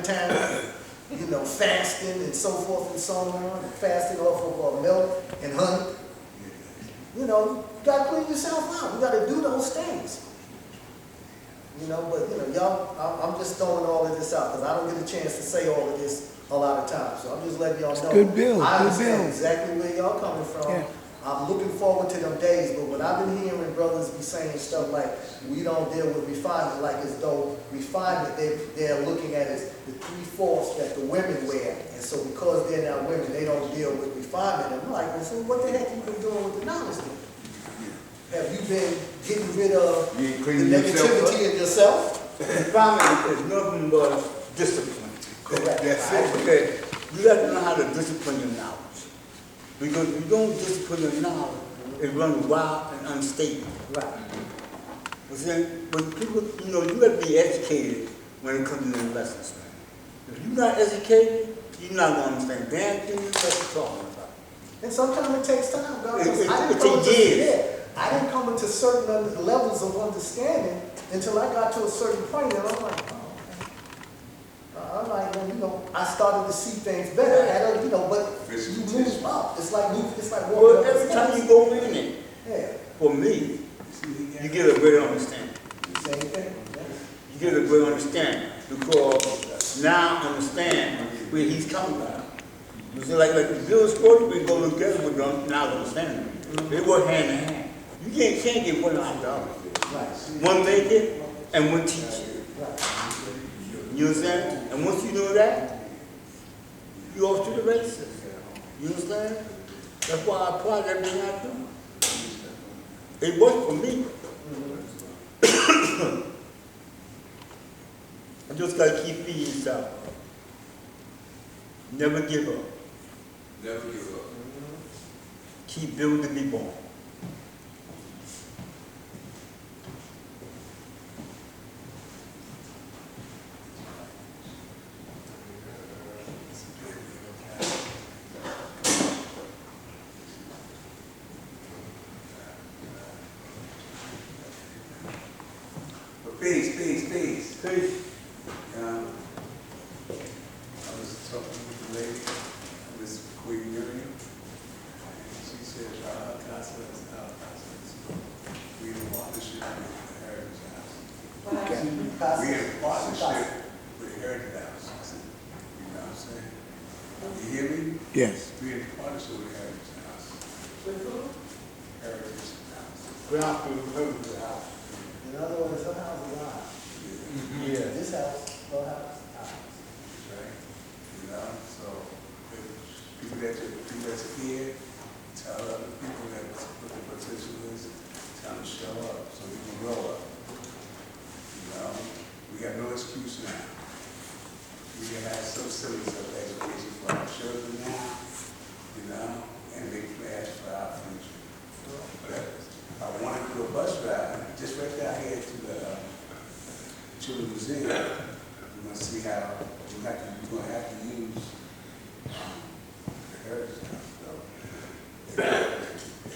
town, you know, fasting and so forth and so on, fasting off of milk and honey. You know, you gotta clean yourself out. You gotta do those things. You know, but you know, y'all, I'm just throwing all of this out because I don't get a chance to say all of this a lot of times. So I'm just letting y'all know. Good bill. I Good understand bill. exactly where y'all coming from. Yeah. I'm looking forward to them days, but when I've been hearing brothers be saying stuff like, we don't deal with refinement, like as though refinement, they're looking at as the 3/4 that the women wear. And so because they're not women, they don't deal with refinement. And I'm like, well, so what the heck you been doing with the knowledge then? Have you been getting rid of the negativity in yourself? Refinement is nothing but discipline. Correct. That's it. Okay. You got to know how to discipline your knowledge. Because if you don't discipline your knowledge, it runs wild and unstable. Right. But then, when people, you know, you got to be educated when it comes to the lessons, man. If you're not educated, you're not going to understand damn thing what you're talking about. And sometimes it takes time, God. It takes years. I didn't come into certain levels of understanding until I got to a certain point, and I'm like, oh, okay. I'm like, well, you know, I started to see things better. I had, you know, but you move up. It's like walking Well, up every the time steps. you go in it, Yeah. for me, you get a greater understanding. Same thing. You get a great understanding because now I understand where he's coming from. It's like the Bill Sports, we go together with them now understanding. They work hand in hand. You can't get one out of the other. Right. One make it and one teach it. Right. You understand? And once you know that, you off to the races. You understand? That's why I apply everything I do. It worked for me. I just gotta keep feeding yourself. Never give up. Never give up. Keep building to be born. Peace. Peace. I was talking with the lady, Miss Queen Miriam, and she said our concerts, we in partnership with the Heritage House. We in partnership with the Heritage House. You know what I'm saying? You hear me? Yes. We in partnership with the Heritage House. Heritage House. Ground through the house. In other words, her house is ours. Yeah. This house, her house, ours. Right? You know, so people that's here, tell other people that what the potential is, tell them to show up so we can grow up. You know, we got no excuse now. We can have some semblance of education for our children now, you know, and big plans for our future. But I want to do a bus ride, just right down here to the Children's Museum. We're going to see how we're going to have to use the Heritage House, though.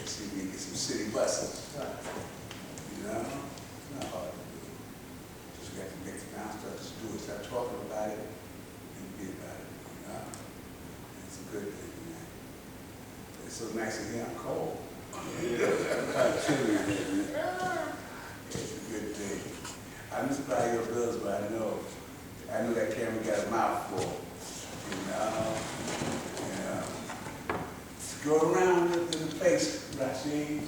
See if we can get some city buses. You know? It's not hard to do. Just got to get the constructors to do it. Start talking about it and be about it. You know? It's a good thing, man. It's so nice in here. I'm cold. It's a good thing. I'm just by your bills, but I know that camera got a mouthful. You know. Go around the place, Rashid,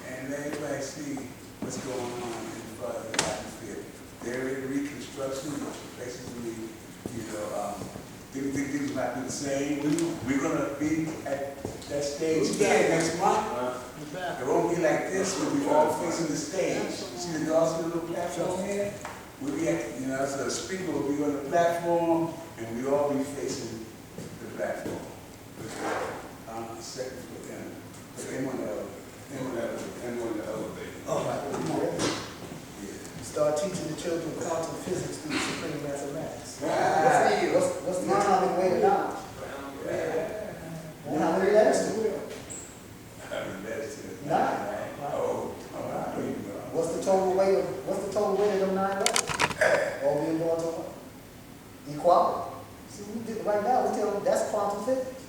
and let everybody see what's going on in front of the atmosphere. They're in reconstruction, places we, things might be the same. We're gonna be at that stage here next month. It won't be like this, we'll be all facing the stage. See the little platform here? We'll be at, so the speaker will be on the platform, and we'll all be facing the platform. The second for them. But they want to elevate. Oh, right. Yeah. Start teaching the children quantum physics through supreme mathematics. What's the atomic weight of knowledge? And how many letters do we have? How many letters to it? 9. Oh, What's the total weight of them 9 letters? All being born to 1. equality. See, we did, right now, we tell them that's quantum physics.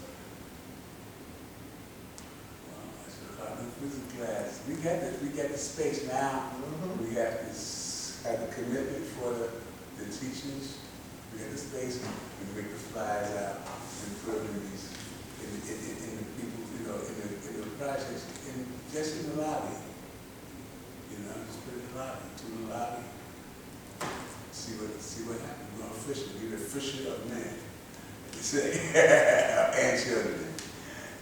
Physics class. We got the space now. We have this, have the commitment for the teachers. We got the space and break the flyers out and put them in these, in the people, you know, in the projects, just in the lobby. You know, just put it in the lobby, to the lobby. See what happens. We're official. We're the official of men. You say, and children.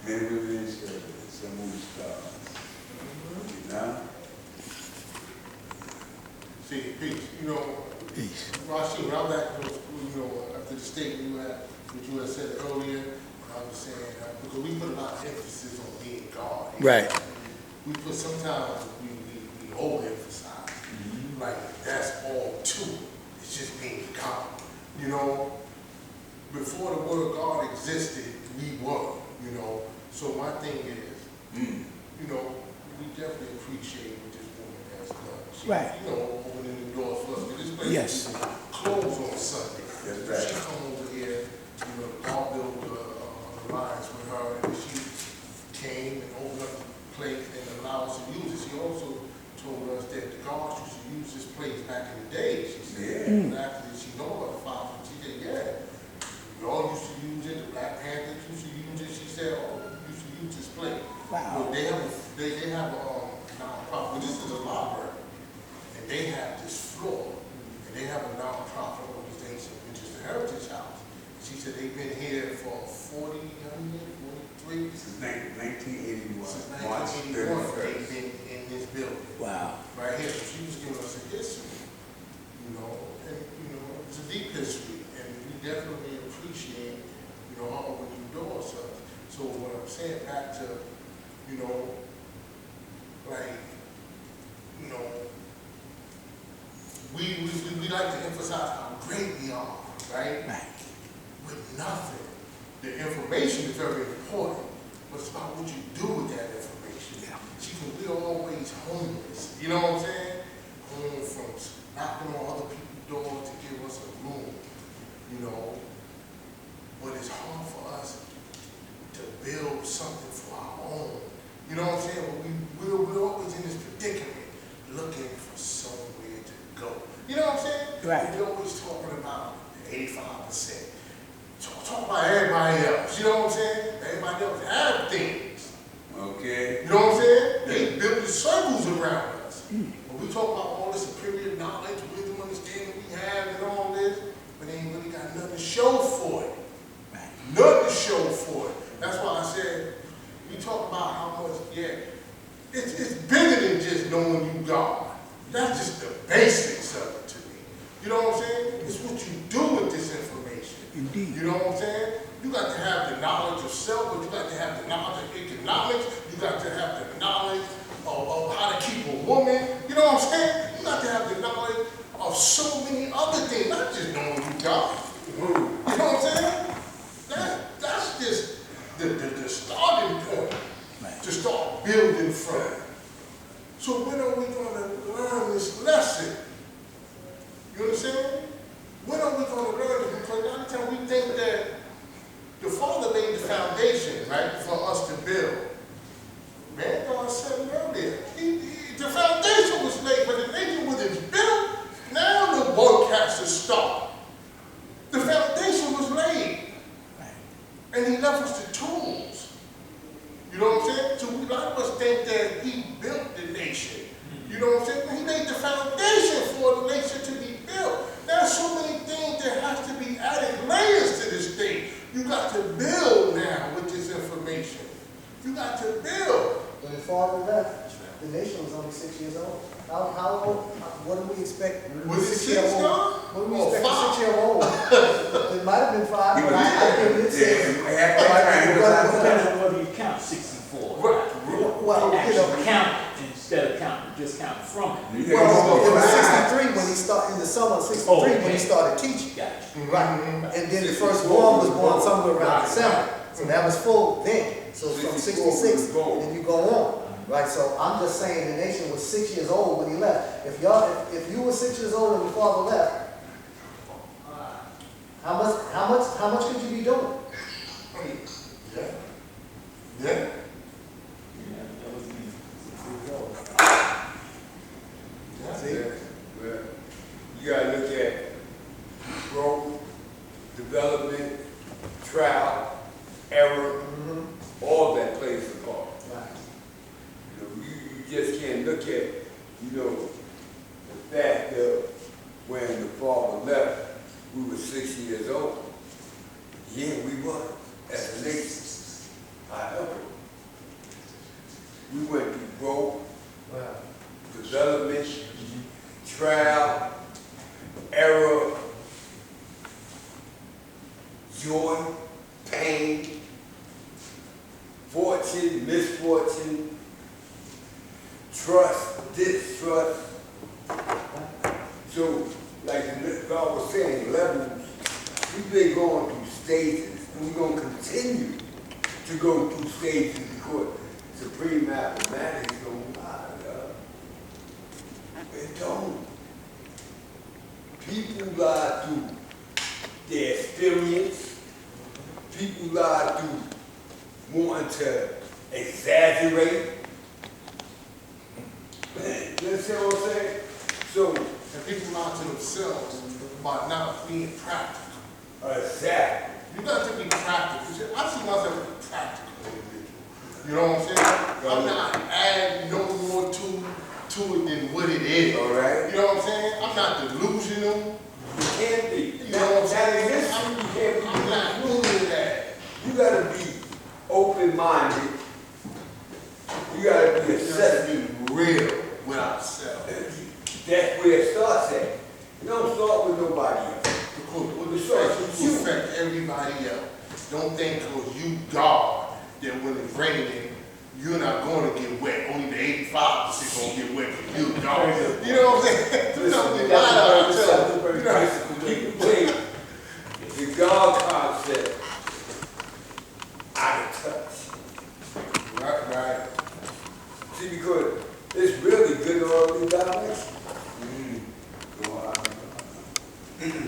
Men, women, and children. Some movie stars. You know? See, peace. You know, Rashid, when I was at school, you know, after the statement you had said earlier, I was saying, because we put a lot of emphasis on being God. Right. We put, sometimes we overemphasize. Like, that's all to it. It's just being God. You know, before the word God existed, we were, you know. So my thing is, you know, we definitely appreciate what this woman has done. She, Right. you know, opening the doors for us. This place Yes. is closed on Sunday. That's right. She come over here, you know, God built an alliance with her, and she came and opened up the place and allowed us to use it. She also told us that the gods used to use this place back in the day. She said, and after that, she know about the Father. She said, yeah, we all used to use it. The Black Panthers used to use it. She said, oh, we used to use this place. Wow. But they have a nonprofit. This is a library, and they have this floor, and they have a nonprofit organization, which is the Heritage House. She said they've been here for 43. Since 1981. Since March 1981, 31st. they've been in this building. Wow. Right here. So she was giving us a history, you know, and you know, it's a deep history, and we definitely appreciate, you know, her opening doors to us. So what I'm saying back to, you know, like, you know, we like to emphasize how great we are, right? Right. With nothing. The information is very important, but it's about what you do with that information. Yeah. See, because we're always homeless. You know what I'm saying? Home from knocking on other people's doors to give us a room, you know. But it's hard for us to build something for our own. You know what I'm saying? But we're always in this predicament, looking for somewhere to go. You know what I'm saying? Right. We're always talking about 85%. Talk about everybody else. You know what I'm saying? Everybody else have things. Okay. You know what I'm saying? They build the circles around us. When we talk about all this superior knowledge, wisdom, understanding we have and all this, but they ain't really got nothing to show for it. Right. Nothing to show for it. That's why I said, we talk about how much, it's bigger than just knowing you God. That's just the basics of it to me. You know what I'm saying? It's what you do with this information. Indeed. You know what I'm saying? You got to have the knowledge of self, but you got to have the knowledge of economics. You got to have the knowledge of how to keep a woman. You know what I'm saying? You got to have the knowledge of so many other things, not just knowing you God. You know what I'm saying? That's just the starting point to start building from. So when are we going to learn this lesson? You understand? When are we going to learn it? Because a lot of times we think that the Father laid the foundation, right, for us to build. Man, God said it earlier. The foundation was laid, but the nation was built. Now the work has to start. The foundation was laid. And he left us the tools. You know what I'm saying? So a lot of us think that he built the nation. You know what I'm saying? But he laid the foundation for the nation to be built. There's so many things that have to be added layers to this thing. You got to build now with this information. You got to build. When the father left, the nation was only 6 years old. How old? What do we expect? Was it 6 6-year-old? now? What do we Or expect a 5? 6-year-old? It might have been 5, but I give it 6. Depends on whether you count 64. Right. Well, you Actually know, count it instead of counting, just count from it. well, it was 63 when he started, in the summer of 63 Oh, when he okay. started teaching. Gotcha. Right. And then the first born was born somewhere around December. So that was full then. So from 66, and then you go on. Right, so I'm just saying the nation was 6 years old when he left. If you were 6 years old when your father left, How much could you be doing? Yeah. Yeah. See? Well, you gotta look at growth, development, trial, error, all that plays a part. You know, you just can't look at, the fact that when the father left, we were 6 years old. Yeah, we were, as a nation. However, we went through growth, development, trial, error, joy, pain, fortune, misfortune, trust, distrust. So, like God was saying, levels, we've been going through stages, and we're going to continue to go through stages because supreme mathematics don't lie. It don't. People lie through their experience. People lie through wanting to exaggerate. You understand what I'm saying? So, And people lie to themselves about not being practical. exactly. You got to be practical. I see myself as a practical individual. You know what I'm saying? I'm not adding no more to it than what it is. All right. You know what I'm saying? I'm not delusional. You can't be. You know what I'm saying? You can't be. I'm not doing that. You gotta be open-minded. You gotta be Just accepting. be real with ourselves. That's where it starts at. You don't start with nobody else. Because you affect everybody else. Don't think because you God that when it's raining, you're not going to get wet. Only the 85% going to get wet because you God. You know what I'm saying? Do something about ourselves. People take the God concept out of touch. Right. See, because it's really good early direction.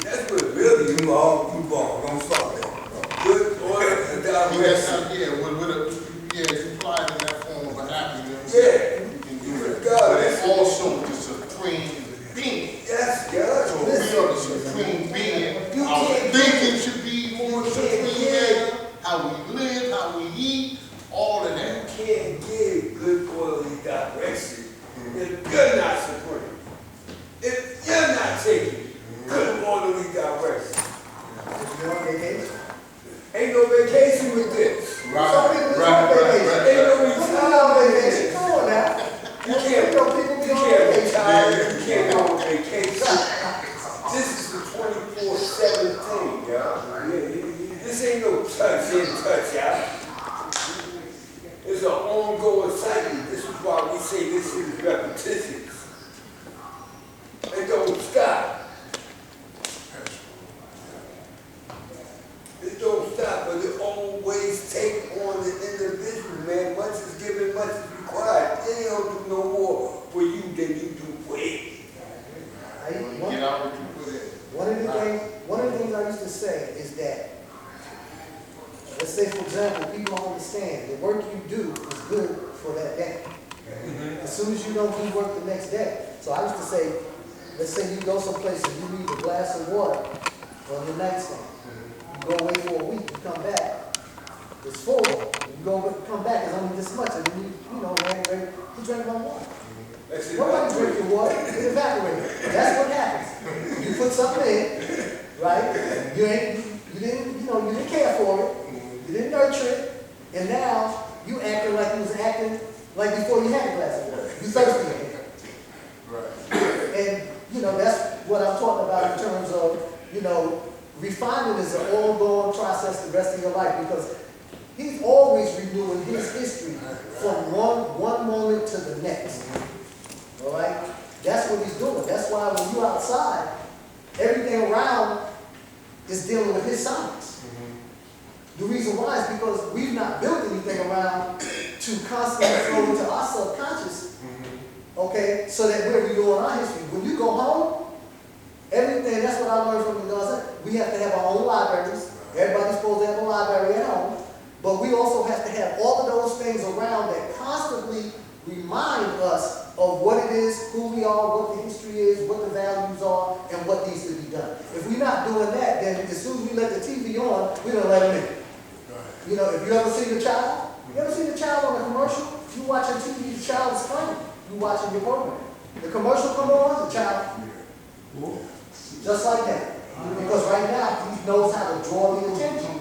That's what really You wrong, don't start there. good order and direction. Yeah, you apply it in that form of happiness. Yeah. You can do it. God, But that's- it's also the supreme being. Yes, So God. we are the supreme being. You Our can't thinking should be more you supreme can't manner. How we live, how we eat, all of that. You can't give good orderly direction if you're not supreme. If you're not taking good orderly direction. You're on vacation. Ain't no vacation with this. Some people is on vacation. Ain't no Some people on retirement. vacation. Come on now. You can't, You know, people be you on can't vacation. retire, you can't go on vacation. This is the 24/7 thing, y'all. This ain't no touch in, touch out. It's an ongoing cycle. This is why we say this is repetitious. It don't stop. It don't stop, but it always take on the individual, man. Much is given, much is required. They don't do no more for you than you do for it. Get out what you put in. One of the things I used to say is that, let's say for example, people don't understand, the work you do is good for that day. As soon as you don't do work the next day. So I used to say, let's say you go someplace and you leave a glass of water on your nightstand. You go away for a week, you come back, it's full. You come back, it's only this much, and then you drank my water. That's Nobody drink your water, it evaporates. That's what happens. You put something in, right? You didn't care for it, you didn't nurture it, and now you acting like you was acting like before you had a glass of water. You thirsty again. Right. And that's what I'm talking about in terms of, refinement is an ongoing process the rest of your life because he's always renewing his history from one moment to the next. All right? That's what he's doing. That's why when you're outside, everything around is dealing with his science. The reason why is because we've not built anything around to constantly flow into our subconscious, okay, so that we're renewing our history. When you go home, Everything, that's what I learned from the guys. We have to have our own libraries. Everybody's supposed to have a library at home. But we also have to have all of those things around that constantly remind us of what it is, who we are, what the history is, what the values are, and what needs to be done. If we're not doing that, then as soon as we let the TV on, we don't let them in. You know, if you ever seen a child, you ever seen a child on a commercial? You watching TV, the child is playing. You watching your program. The commercial come on, the child, just like that. Because right now, he knows how to draw the attention.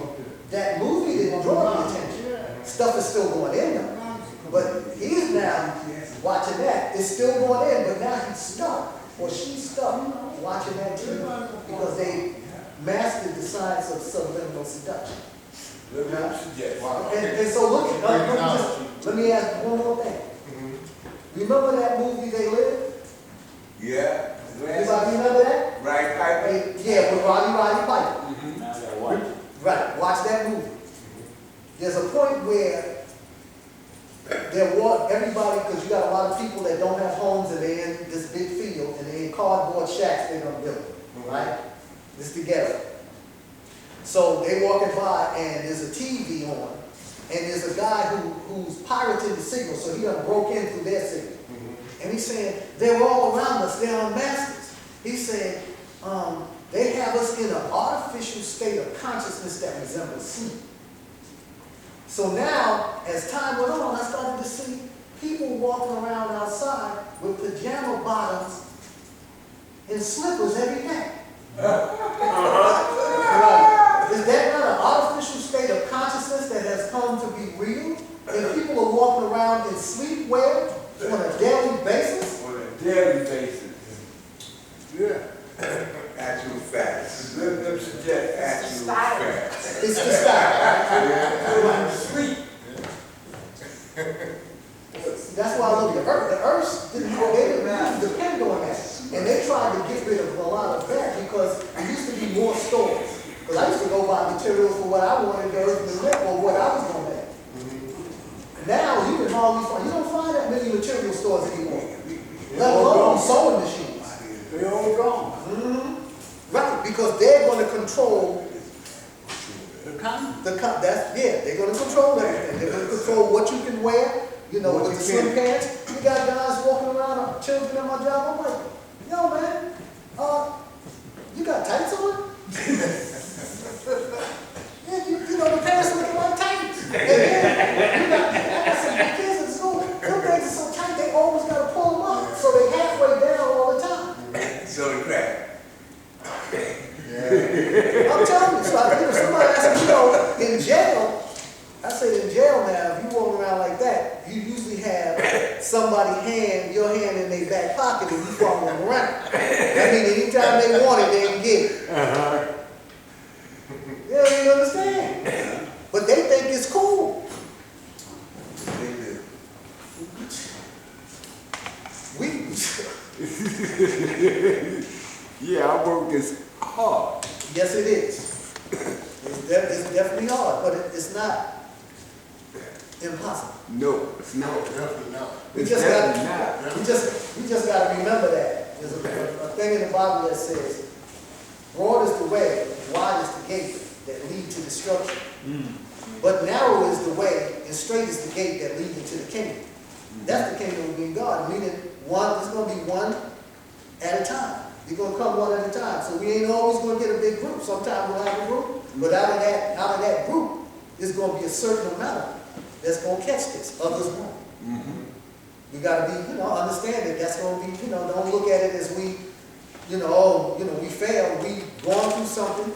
That movie didn't draw the attention. Stuff is still going in there. But he's now watching that. It's still going in, but now he's stuck, or she's stuck watching that too, because they mastered the science of subliminal seduction. And so look at, let me ask one more thing. Remember that movie They Live? Yeah. Anybody remember that? Right, Piper? Yeah, with Roddy Piper. Now I gotta watch it. Right, watch that movie. There's a point where everybody, because you got a lot of people that don't have homes and they're in this big field and they're in cardboard shacks they're gonna build, right? This together. So they walking by and there's a TV on and there's a guy who's pirating the signal, so he done broke in through their signal. And he's saying, they're all around us, they're our masters. He said, they have us in an artificial state of consciousness that resembles sleep. So now, as time went on, I started to see people walking around outside with pajama bottoms and slippers every day. Is that not an artificial state of consciousness that has come to be real? And people are walking around in sleepwear on a daily basis? On a daily basis. Yeah. Actual facts. Let them suggest actual facts. It's the style. Sleep. That's why I look at the earth. The earth didn't depend on that. And they tried to get rid of a lot of that because there used to be more stores. Because I used to go buy materials for what I wanted, the earth to live, or what I was going to make. Now you can hardly find, you don't find that many material stores anymore. Let alone sewing machines. They all gone. Right, because they're going to control The economy. they're going to control everything. They're going to control what you can wear, you know, What with you the slim can. pants. You got guys walking around, children at my job. I'm like, yo, man, you got tights on? Yeah, you know, the pants looking like tights. And then, I got some big kids in school. Them things are so tight, they always got to pull them up. So they halfway down all the time. So the crack. I'm telling you, so somebody asked me, you know, in jail, I said in jail now, if you walk around like that, you usually have somebody your hand in their back pocket and you following them around. I mean, anytime they want it, they can get it. Yeah, you understand? But they think it's cool. They do. Yeah, our work is hard. Yes, it is. It's definitely hard, but it's not impossible. No, it's not. Definitely not. We It's just definitely got not. we just got to remember that. There's a thing in the Bible that says, broad is the way, wide is the gate that lead to destruction. But narrow is the way, and straight is the gate that leads into the kingdom. That's the kingdom of being God. Meaning, it's going to be one at a time. You're going to come one at a time. So we ain't always going to get a big group. Sometimes we'll have a group, but out of that group, there's going to be a certain amount that's going to catch this. Others won't. We got to be, understand that that's going to be, don't look at it as we, we failed. We gone through something,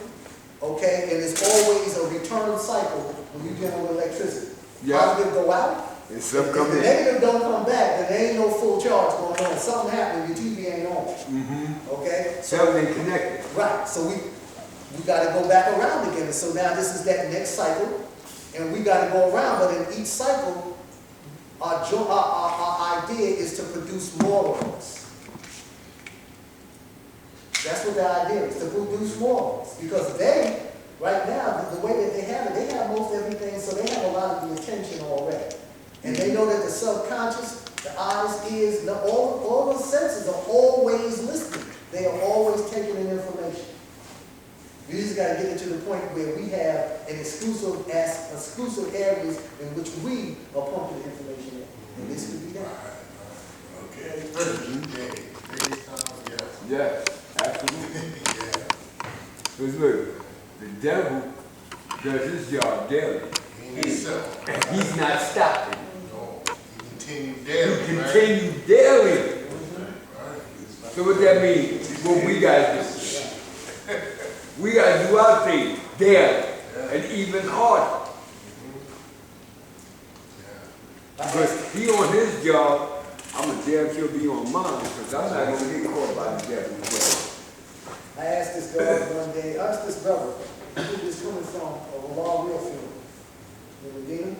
okay? And it's always a return cycle when you're dealing with electricity. Yeah. Positive go out. And If some the come in. negative don't come back, then there ain't no full charge going on. Something happened, your TV ain't on. Okay? Something connected. Right, so we got to go back around again. So now this is that next cycle, and we got to go around. But in each cycle, our idea is to produce more of us. That's what the idea is, to produce more of us. Because they, right now, the way that they have it, they have most everything, so they have a lot of the attention already. And they know that the subconscious, the eyes, ears, all the senses are always listening. They are always taking in just gotta get it to the point where we have an exclusive areas in which we are pumping information in. And this could be that. Okay. Yeah, absolutely. Because look, the devil does his job daily. In itself. And he's not stopping. No, he continue He daily, right? continue daily. Right. So what that means, what we gotta do. We gotta do our thing daily and even harder. Because he on his job, I'm a damn sure be on mine, because I'm not gonna get caught by the devil. I asked this girl one day, I asked this brother, who was coming from a law real funeral in Medina,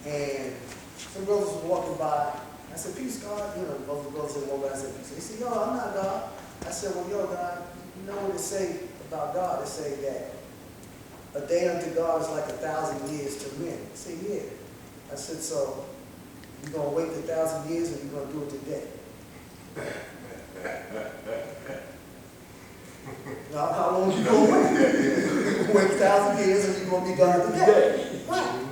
and some brothers were walking by. I said, peace, God. You know, both the brothers said, well, I said, peace. He said, yo, I'm not God. I said, well, yo, God, you know what it say about God? It say that a day unto God is like 1,000 years to men. I said, yeah. I said, so you gonna wait 1,000 years, or you gonna do it today? Now, how long you gonna wait? You gonna wait 1,000 years, or you gonna be God today? Right.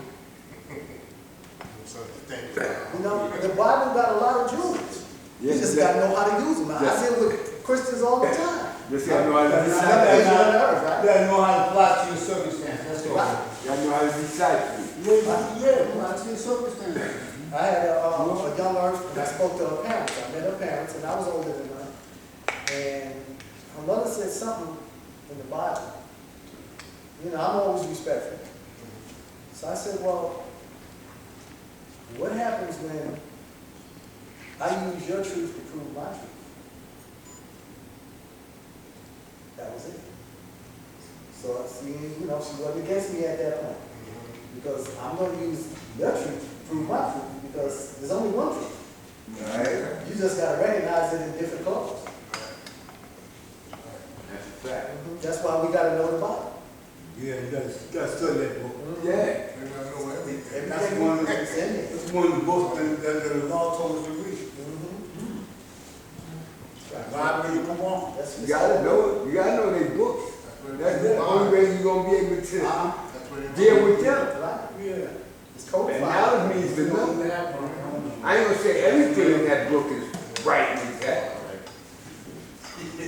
Something to think about. You know, the Bible got a lot of jewels. You just gotta know how to use them. I deal with Christians all the time. Just gotta know how to It's decipher. never been on earth, right? You gotta know how to apply to your circumstance, that's all. Right. Gotta know how to decipher. Yeah, apply to your circumstance. I had a young earth, and I spoke to her parents. I met her parents, and I was older than her. And her mother said something in the Bible. You know, I'm always respectful. So I said, well, what happens when I use your truth to prove my truth? That was it. So, see, you know, she wasn't against me at that point. Because I'm going to use your truth to prove my truth, because there's only one truth. Right. You just got to recognize it in different colors. That's a fact. That's why we got to know the Bible. Yeah, you gotta study that book. Yeah. Maybe I know everything. That's one of the, that's one of the books that the law told us to read. Bible, you come on. That's You gotta know it. You gotta know their books. That's the only way you're gonna be able to That's what it deal with them. Right. Yeah. It's codified. And knowledge means to know. I ain't gonna say everything in that book is right and exact.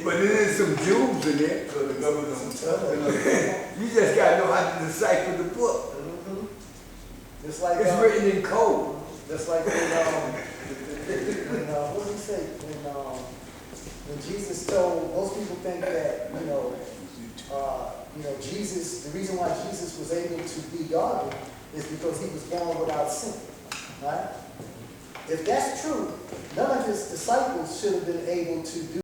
But there is some jewels in there. So the government don't You just gotta know how to decipher the book. Just like It's written in code. just like when what did he say? When Jesus told, most people think that, Jesus, the reason why Jesus was able to be godly is because he was born without sin, right? If that's true, none of his disciples should have been able to do